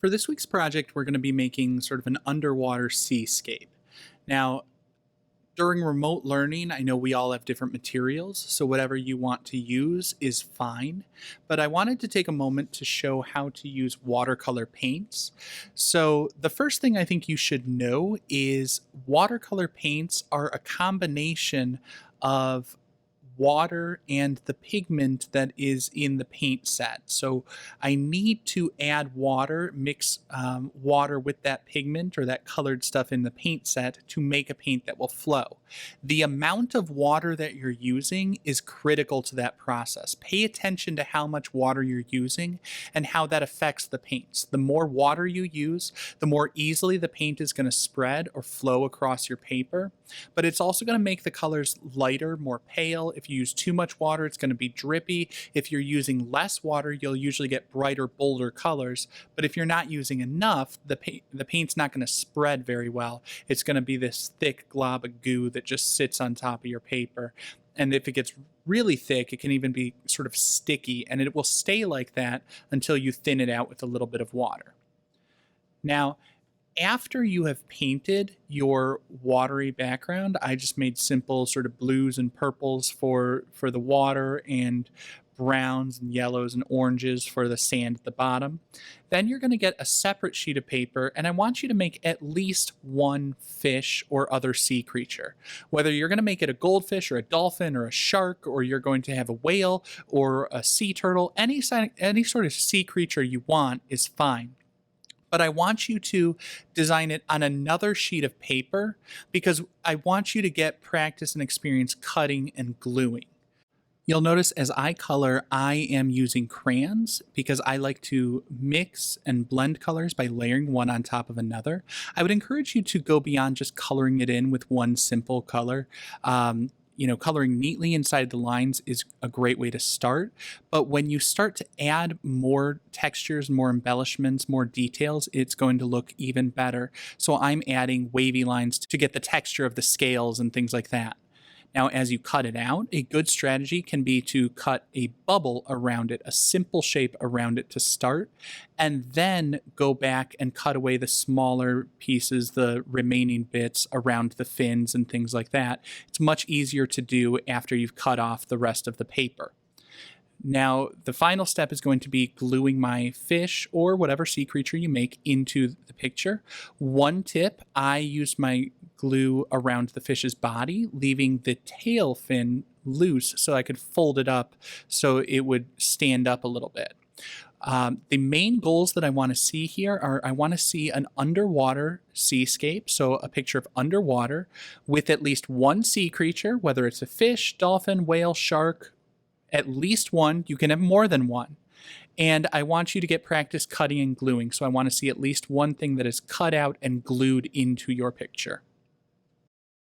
For this week's project, we're going to be making sort of an underwater seascape. Now, during remote learning, I know we all have different materials, so whatever you want to use is fine. But I wanted to take a moment to show how to use watercolor paints. So, the first thing I think you should know is watercolor paints are a combination of water and the pigment that is in the paint set. So I need to add water, mix water with that pigment or that colored stuff in the paint set to make a paint that will flow. The amount of water that you're using is critical to that process. Pay attention to how much water you're using and how that affects the paints. The more water you use, the more easily the paint is going to spread or flow across your paper. But it's also going to make the colors lighter, more pale. If you use too much water, it's going to be drippy. If you're using less water, you'll usually get brighter, bolder colors. But if you're not using enough, the paint's not going to spread very well. It's going to be this thick glob of goo that just sits on top of your paper. And if it gets really thick, it can even be sort of sticky, and it will stay like that until you thin it out with a little bit of water. Now, after you have painted your watery background, I just made simple sort of blues and purples for the water and browns and yellows and oranges for the sand at the bottom. Then you're going to get a separate sheet of paper, and I want you to make at least one fish or other sea creature. Whether you're going to make it a goldfish or a dolphin or a shark, or you're going to have a whale or a sea turtle, any sort of sea creature you want is fine. But I want you to design it on another sheet of paper because I want you to get practice and experience cutting and gluing. You'll notice as I color, I am using crayons because I like to mix and blend colors by layering one on top of another. I would encourage you to go beyond just coloring it in with one simple color. Coloring neatly inside the lines is a great way to start. But when you start to add more textures, more embellishments, more details, it's going to look even better. So I'm adding wavy lines to get the texture of the scales and things like that. Now, as you cut it out, a good strategy can be to cut a bubble around it, a simple shape around it to start, and then go back and cut away the smaller pieces, the remaining bits around the fins and things like that. It's much easier to do after you've cut off the rest of the paper. Now, the final step is going to be gluing my fish or whatever sea creature you make into the picture. One tip, I used my glue around the fish's body, leaving the tail fin loose so I could fold it up so it would stand up a little bit. The main goals that I want to see here are I want to see an underwater seascape, so a picture of underwater with at least one sea creature, whether it's a fish, dolphin, whale, shark, at least one. You can have more than one. And I want you to get practice cutting and gluing. So I want to see at least one thing that is cut out and glued into your picture.